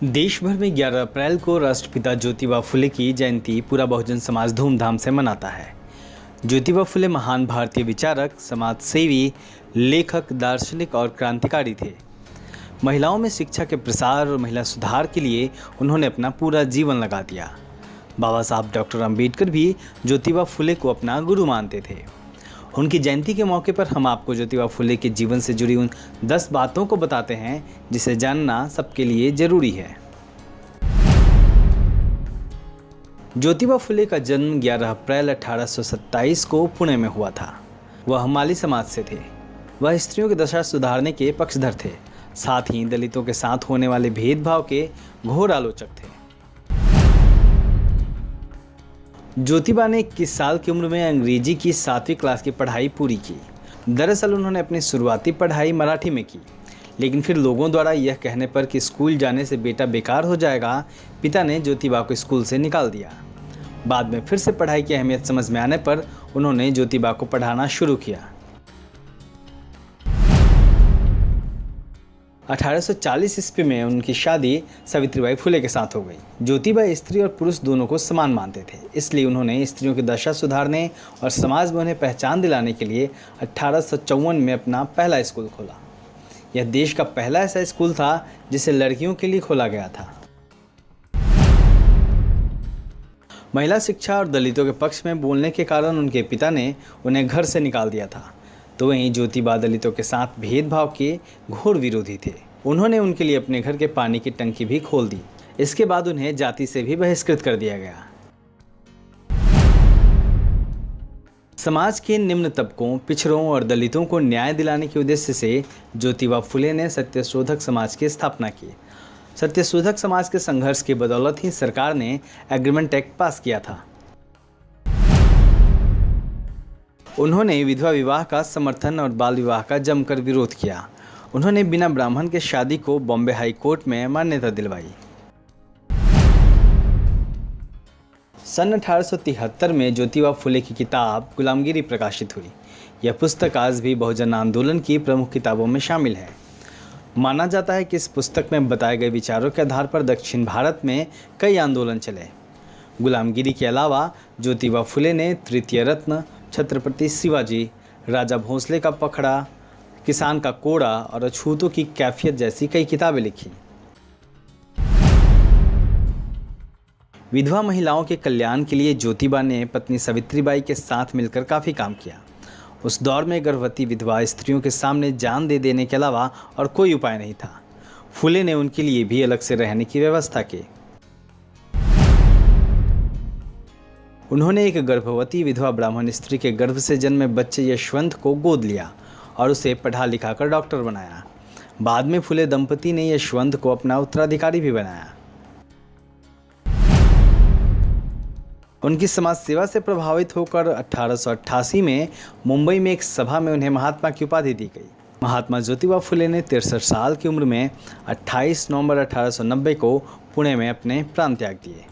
देश भर में 11 अप्रैल को राष्ट्रपिता ज्योतिबा फुले की जयंती पूरा बहुजन समाज धूमधाम से मनाता है। ज्योतिबा फुले महान भारतीय विचारक, समाज सेवी, लेखक, दार्शनिक और क्रांतिकारी थे। महिलाओं में शिक्षा के प्रसार और महिला सुधार के लिए उन्होंने अपना पूरा जीवन लगा दिया। बाबा साहब डॉक्टर अम्बेडकर भी ज्योतिबा फुले को अपना गुरु मानते थे। उनकी जयंती के मौके पर हम आपको ज्योतिबा फुले के जीवन से जुड़ी उन 10 बातों को बताते हैं जिसे जानना सबके लिए जरूरी है। ज्योतिबा फुले का जन्म 11 अप्रैल 1827 को पुणे में हुआ था। वह माली समाज से थे। वह स्त्रियों की दशा सुधारने के पक्षधर थे, साथ ही दलितों के साथ होने वाले भेदभाव के घोर आलोचक थे। ज्योतिबा ने 21 साल की उम्र में अंग्रेजी की 7वीं क्लास की पढ़ाई पूरी की। दरअसल उन्होंने अपनी शुरुआती पढ़ाई मराठी में की, लेकिन फिर लोगों द्वारा यह कहने पर कि स्कूल जाने से बेटा बेकार हो जाएगा, पिता ने ज्योतिबा को स्कूल से निकाल दिया। बाद में फिर से पढ़ाई की अहमियत समझ में आने पर उन्होंने ज्योतिबा को पढ़ाना शुरू किया। 1840 ईस्वी में उनकी शादी सावित्रीबाई फुले के साथ हो गई। ज्योतिबा स्त्री और पुरुष दोनों को समान मानते थे, इसलिए उन्होंने स्त्रियों की दशा सुधारने और समाज में उन्हें पहचान दिलाने के लिए 1854 में अपना पहला स्कूल खोला। यह देश का पहला ऐसा स्कूल था जिसे लड़कियों के लिए खोला गया था। महिला शिक्षा और दलितों के पक्ष में बोलने के कारण उनके पिता ने उन्हें घर से निकाल दिया था। तो वहीं ज्योतिबा दलितों के साथ भेदभाव के घोर विरोधी थे। उन्होंने उनके लिए अपने घर के पानी की टंकी भी खोल दी। इसके बाद उन्हें जाति से भी बहिष्कृत कर दिया गया। समाज के निम्न तबकों, पिछड़ों और दलितों को न्याय दिलाने के उद्देश्य से ज्योतिबा फुले ने सत्यशोधक समाज की स्थापना की। सत्यशोधक समाज के संघर्ष की बदौलत ही सरकार ने एग्रीमेंट एक्ट पास किया था। उन्होंने विधवा विवाह का समर्थन और बाल विवाह का जमकर विरोध किया। उन्होंने बिना ब्राह्मण के शादी को बॉम्बे हाई कोर्ट में मान्यता दिलवाई। सन 1873 में ज्योतिबा फुले की किताब गुलामगिरी प्रकाशित हुई। यह पुस्तक आज भी बहुजन आंदोलन की प्रमुख किताबों में शामिल है। माना जाता है कि इस पुस्तक में बताए गए विचारों के आधार पर दक्षिण भारत में कई आंदोलन चले। गुलामगिरी के अलावा ज्योतिबा फुले ने तृतीय रत्न, छत्रपति शिवाजी, राजा भोंसले का पखड़ा, किसान का कोड़ा और अछूतों की कैफियत जैसी कई किताबें लिखी। विधवा महिलाओं के कल्याण के लिए ज्योतिबा ने पत्नी सावित्रीबाई के साथ मिलकर काफ़ी काम किया। उस दौर में गर्भवती विधवा स्त्रियों के सामने जान दे देने के अलावा और कोई उपाय नहीं था। फुले ने उनके लिए भी अलग से रहने की व्यवस्था की। उन्होंने एक गर्भवती विधवा ब्राह्मण स्त्री के गर्भ से जन्मे बच्चे यशवंत को गोद लिया और उसे पढ़ा लिखा कर डॉक्टर बनाया। बाद में फुले दंपति ने यशवंत को अपना उत्तराधिकारी भी बनाया। उनकी समाज सेवा से प्रभावित होकर 1888 में मुंबई में एक सभा में उन्हें महात्मा की उपाधि दी गई। महात्मा ज्योतिबा फुले ने 63 साल की उम्र में 28 नवंबर 1890 को पुणे में अपने प्राण त्याग दिए।